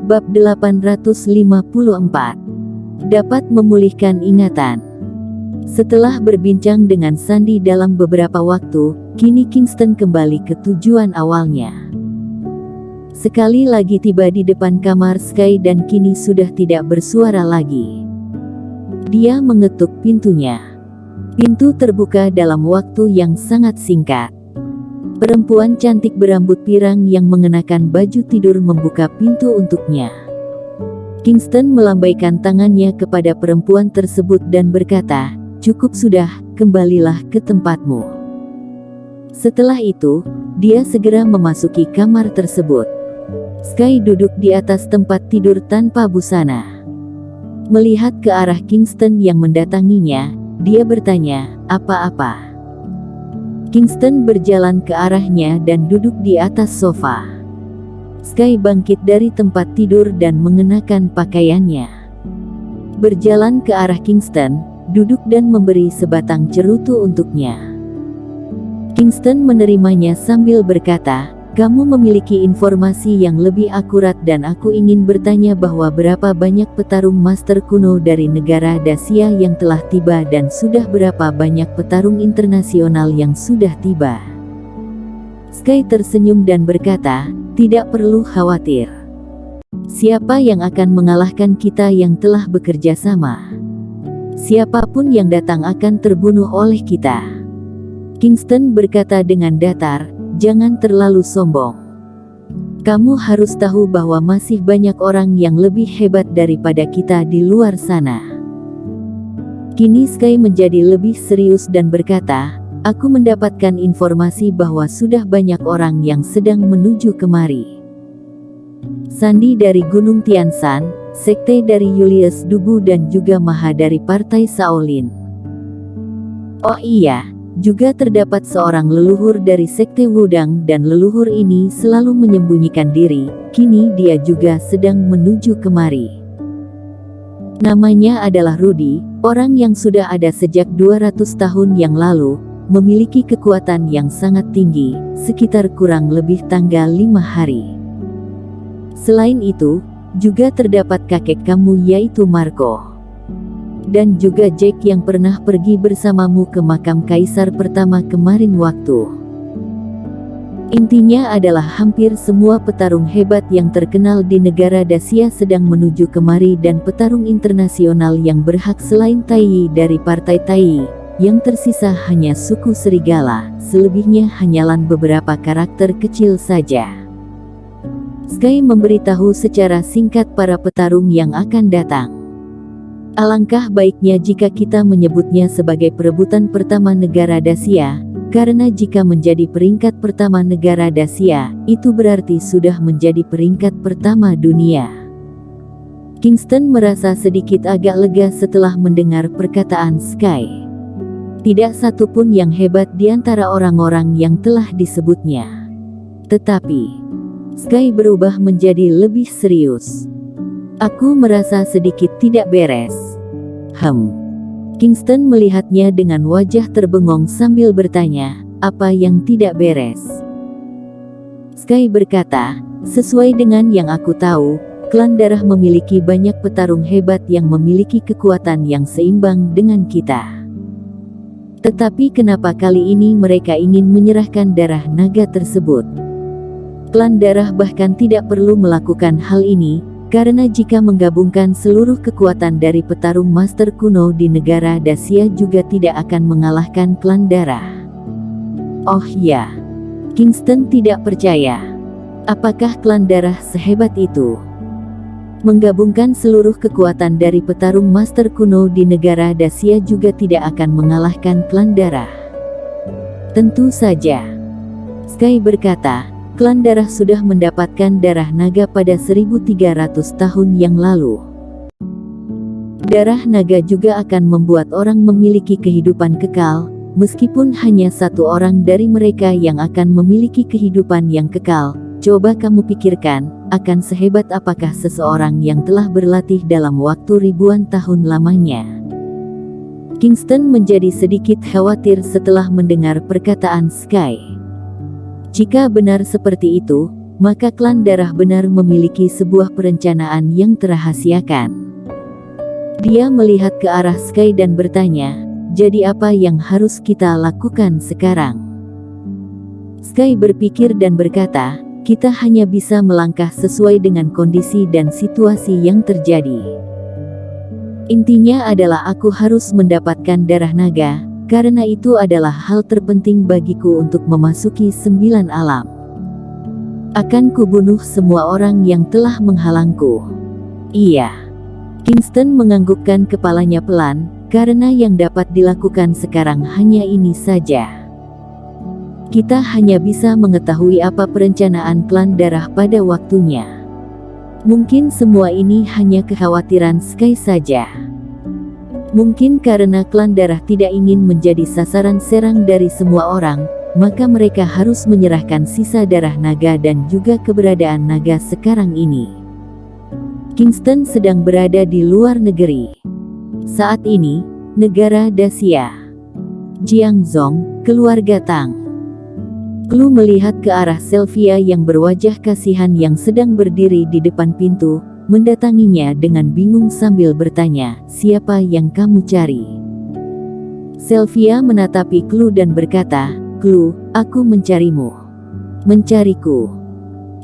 Bab 854. Dapat memulihkan ingatan. Setelah berbincang dengan Sandy dalam beberapa waktu, kini Kingston kembali ke tujuan awalnya. Sekali lagi tiba di depan kamar Sky dan kini sudah tidak bersuara lagi. Dia mengetuk pintunya. Pintu terbuka dalam waktu yang sangat singkat. Perempuan cantik berambut pirang yang mengenakan baju tidur membuka pintu untuknya. Kingston melambaikan tangannya kepada perempuan tersebut dan berkata, "Cukup sudah, kembalilah ke tempatmu." Setelah itu, dia segera memasuki kamar tersebut. Sky duduk di atas tempat tidur tanpa busana. Melihat ke arah Kingston yang mendatanginya, dia bertanya, "Apa-apa?" Kingston berjalan ke arahnya dan duduk di atas sofa. Sky bangkit dari tempat tidur dan mengenakan pakaiannya. Berjalan ke arah Kingston, duduk dan memberi sebatang cerutu untuknya. Kingston menerimanya sambil berkata, "Kamu memiliki informasi yang lebih akurat dan aku ingin bertanya bahwa berapa banyak petarung master kuno dari negara Dacia yang telah tiba dan sudah berapa banyak petarung internasional yang sudah tiba." Sky tersenyum dan berkata, "Tidak perlu khawatir. Siapa yang akan mengalahkan kita yang telah bekerja sama? Siapapun yang datang akan terbunuh oleh kita." Kingston berkata dengan datar, "Jangan terlalu sombong. Kamu harus tahu bahwa masih banyak orang yang lebih hebat daripada kita di luar sana." Kini Sky menjadi lebih serius dan berkata, "Aku mendapatkan informasi bahwa sudah banyak orang yang sedang menuju kemari. Sandy dari Gunung Tianshan, sekte dari Julius Dubu dan juga Maha dari Partai Shaolin. Oh iya, juga terdapat seorang leluhur dari sekte Wudang dan leluhur ini selalu menyembunyikan diri, kini dia juga sedang menuju kemari. Namanya adalah Rudy, orang yang sudah ada sejak 200 tahun yang lalu, memiliki kekuatan yang sangat tinggi, sekitar kurang lebih tanggal 5 hari. Selain itu, juga terdapat kakek kamu yaitu Marco. Dan juga Jack yang pernah pergi bersamamu ke makam kaisar pertama kemarin waktu. Intinya adalah hampir semua petarung hebat yang terkenal di negara Dacia sedang menuju kemari dan petarung internasional yang berhak selain Tai dari Partai Tai. Yang tersisa hanya suku serigala, selebihnya hanyalah beberapa karakter kecil saja." Sky memberitahu secara singkat para petarung yang akan datang. "Alangkah baiknya jika kita menyebutnya sebagai perebutan pertama negara Dacia, karena jika menjadi peringkat pertama negara Dacia, itu berarti sudah menjadi peringkat pertama dunia." Kingston merasa sedikit agak lega setelah mendengar perkataan Sky. Tidak satu pun yang hebat di antara orang-orang yang telah disebutnya. Tetapi Sky berubah menjadi lebih serius. "Aku merasa sedikit tidak beres." Kingston melihatnya dengan wajah terbengong sambil bertanya, "Apa yang tidak beres?" Sky berkata, "Sesuai dengan yang aku tahu, klan darah memiliki banyak petarung hebat yang memiliki kekuatan yang seimbang dengan kita. Tetapi kenapa kali ini mereka ingin menyerahkan darah naga tersebut? Klan darah bahkan tidak perlu melakukan hal ini, karena jika menggabungkan seluruh kekuatan dari petarung master kuno di negara Dacia juga tidak akan mengalahkan klan darah." Oh ya, Kingston tidak percaya. Apakah klan darah sehebat itu? Menggabungkan seluruh kekuatan dari petarung master kuno di negara Dacia juga tidak akan mengalahkan klan darah. Tentu saja. Sky berkata, "Klan darah sudah mendapatkan darah naga pada 1300 tahun yang lalu. Darah naga juga akan membuat orang memiliki kehidupan kekal, meskipun hanya satu orang dari mereka yang akan memiliki kehidupan yang kekal. Coba kamu pikirkan, akan sehebat apakah seseorang yang telah berlatih dalam waktu ribuan tahun lamanya?" Kingston menjadi sedikit khawatir setelah mendengar perkataan Sky. Jika benar seperti itu, maka klan darah benar memiliki sebuah perencanaan yang terahasiakan. Dia melihat ke arah Sky dan bertanya, jadi apa yang harus kita lakukan sekarang? Sky berpikir dan berkata, kita hanya bisa melangkah sesuai dengan kondisi dan situasi yang terjadi. Intinya adalah aku harus mendapatkan darah naga, karena itu adalah hal terpenting bagiku untuk memasuki 9 alam. Akan kubunuh semua orang yang telah menghalangku. Iya. Kingston menganggukkan kepalanya pelan, karena yang dapat dilakukan sekarang hanya ini saja. Kita hanya bisa mengetahui apa perencanaan klan darah pada waktunya. Mungkin semua ini hanya kekhawatiran Sky saja. Mungkin karena klan darah tidak ingin menjadi sasaran serang dari semua orang, maka mereka harus menyerahkan sisa darah naga dan juga keberadaan naga sekarang ini. Kingston sedang berada di luar negeri. Saat ini, negara Dacia. Jiangzong, keluarga Tang. Clue melihat ke arah Sylvia yang berwajah kasihan yang sedang berdiri di depan pintu, mendatanginya dengan bingung sambil bertanya, siapa yang kamu cari? Sylvia menatapi Clue dan berkata, Clue, aku mencarimu. Mencariku.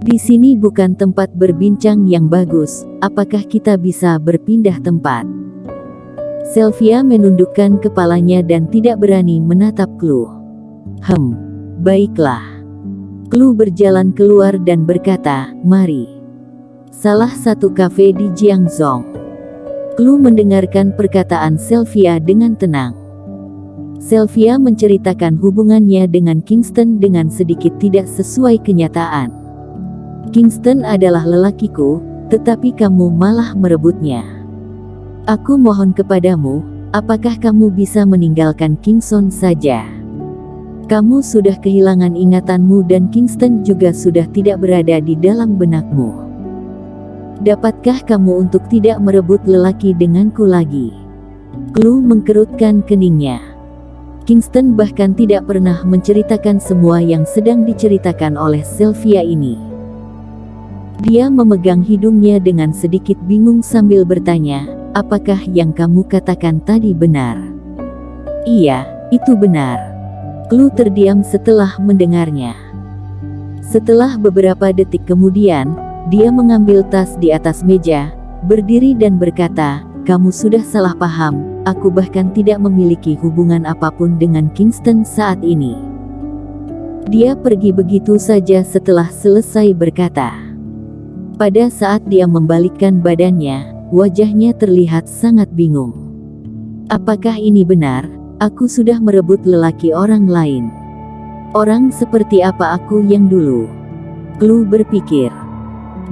Di sini bukan tempat berbincang yang bagus, apakah kita bisa berpindah tempat? Sylvia menundukkan kepalanya dan tidak berani menatap Clue. Baiklah. Clue berjalan keluar dan berkata, mari. Salah satu kafe di Jiangzong. Clue mendengarkan perkataan Sylvia dengan tenang. Sylvia menceritakan hubungannya dengan Kingston dengan sedikit tidak sesuai kenyataan. Kingston adalah lelakiku, tetapi kamu malah merebutnya. Aku mohon kepadamu, apakah kamu bisa meninggalkan Kingston saja? Kamu sudah kehilangan ingatanmu dan Kingston juga sudah tidak berada di dalam benakmu. Dapatkah kamu untuk tidak merebut lelaki denganku lagi? Clue mengkerutkan keningnya. Kingston bahkan tidak pernah menceritakan semua yang sedang diceritakan oleh Sylvia ini. Dia memegang hidungnya dengan sedikit bingung sambil bertanya, apakah yang kamu katakan tadi benar? Iya, itu benar. Clue terdiam setelah mendengarnya. Setelah beberapa detik kemudian, dia mengambil tas di atas meja, berdiri dan berkata, kamu sudah salah paham, aku bahkan tidak memiliki hubungan apapun dengan Kingston saat ini. Dia pergi begitu saja setelah selesai berkata. Pada saat dia membalikkan badannya, wajahnya terlihat sangat bingung. Apakah ini benar? Aku sudah merebut lelaki orang lain. Orang seperti apa aku yang dulu? Clue berpikir.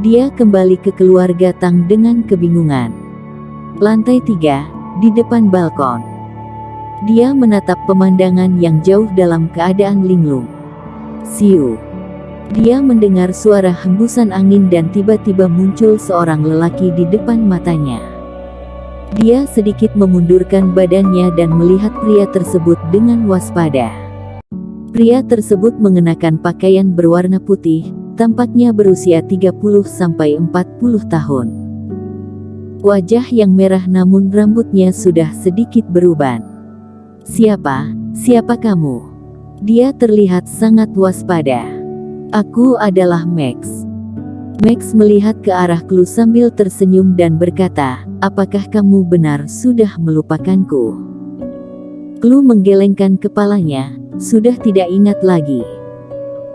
Dia kembali ke keluarga Tang dengan kebingungan. Lantai 3, di depan balkon. Dia menatap pemandangan yang jauh dalam keadaan linglung. Siu. Dia mendengar suara hembusan angin dan tiba-tiba muncul seorang lelaki di depan matanya. Dia sedikit memundurkan badannya dan melihat pria tersebut dengan waspada. Pria tersebut mengenakan pakaian berwarna putih, tampaknya berusia 30-40 tahun. Wajah yang merah namun rambutnya sudah sedikit beruban. Siapa kamu? Dia terlihat sangat waspada. Aku adalah Max. Max melihat ke arah Clue sambil tersenyum dan berkata, apakah kamu benar sudah melupakanku? Clue menggelengkan kepalanya, sudah tidak ingat lagi.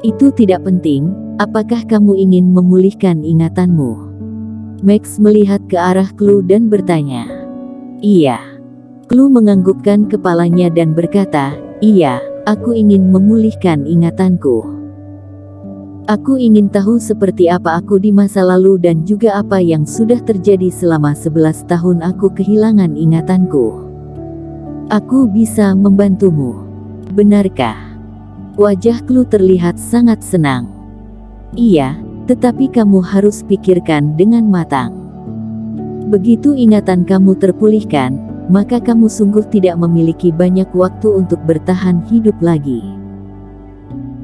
Itu tidak penting, apakah kamu ingin memulihkan ingatanmu? Max melihat ke arah Clue dan bertanya. Iya. Clue menganggukkan kepalanya dan berkata, iya, aku ingin memulihkan ingatanku. Aku ingin tahu seperti apa aku di masa lalu dan juga apa yang sudah terjadi selama 11 tahun aku kehilangan ingatanku. Aku bisa membantumu. Benarkah? Wajah Clue terlihat sangat senang. Iya, tetapi kamu harus pikirkan dengan matang. Begitu ingatan kamu terpulihkan, maka kamu sungguh tidak memiliki banyak waktu untuk bertahan hidup lagi.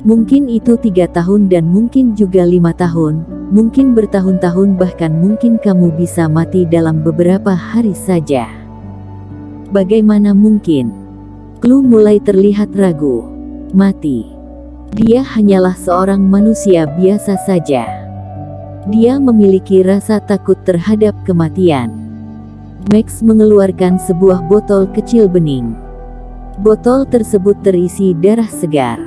Mungkin itu 3 tahun dan mungkin juga 5 tahun, mungkin bertahun-tahun bahkan mungkin kamu bisa mati dalam beberapa hari saja. Bagaimana mungkin? Clue mulai terlihat ragu. Mati. Dia hanyalah seorang manusia biasa saja. Dia memiliki rasa takut terhadap kematian. Max mengeluarkan sebuah botol kecil bening. Botol tersebut terisi darah segar.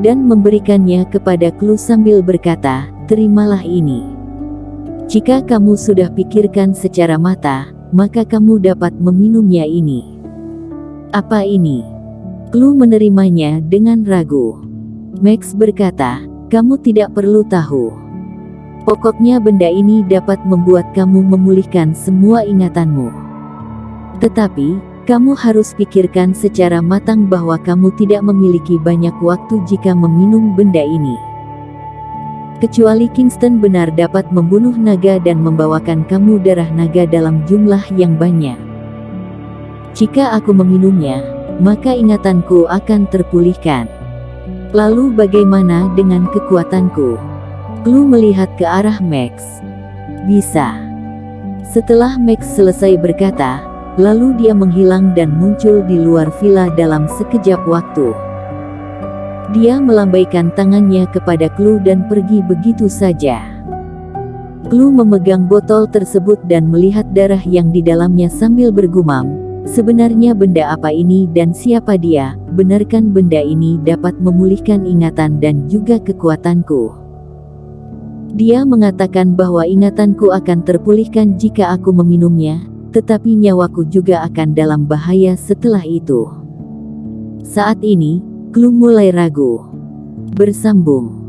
Dan memberikannya kepada Clue sambil berkata, "Terimalah ini. Jika kamu sudah pikirkan secara mata, maka kamu dapat meminumnya ini." "Apa ini?" Clue menerimanya dengan ragu. Max berkata, "Kamu tidak perlu tahu. Pokoknya benda ini dapat membuat kamu memulihkan semua ingatanmu. Tetapi, kamu harus pikirkan secara matang bahwa kamu tidak memiliki banyak waktu jika meminum benda ini. Kecuali Kingston benar dapat membunuh naga dan membawakan kamu darah naga dalam jumlah yang banyak. Jika aku meminumnya, maka ingatanku akan terpulihkan. Lalu bagaimana dengan kekuatanku?" Clue melihat ke arah Max. "Bisa." Setelah Max selesai berkata, lalu dia menghilang dan muncul di luar villa dalam sekejap waktu. Dia melambaikan tangannya kepada Clue dan pergi begitu saja. Clue memegang botol tersebut dan melihat darah yang di dalamnya sambil bergumam, "Sebenarnya benda apa ini dan siapa dia? Benarkan benda ini dapat memulihkan ingatan dan juga kekuatanku?" Dia mengatakan bahwa ingatanku akan terpulihkan jika aku meminumnya, tetapi nyawaku juga akan dalam bahaya setelah itu. Saat ini, Clue mulai ragu. Bersambung.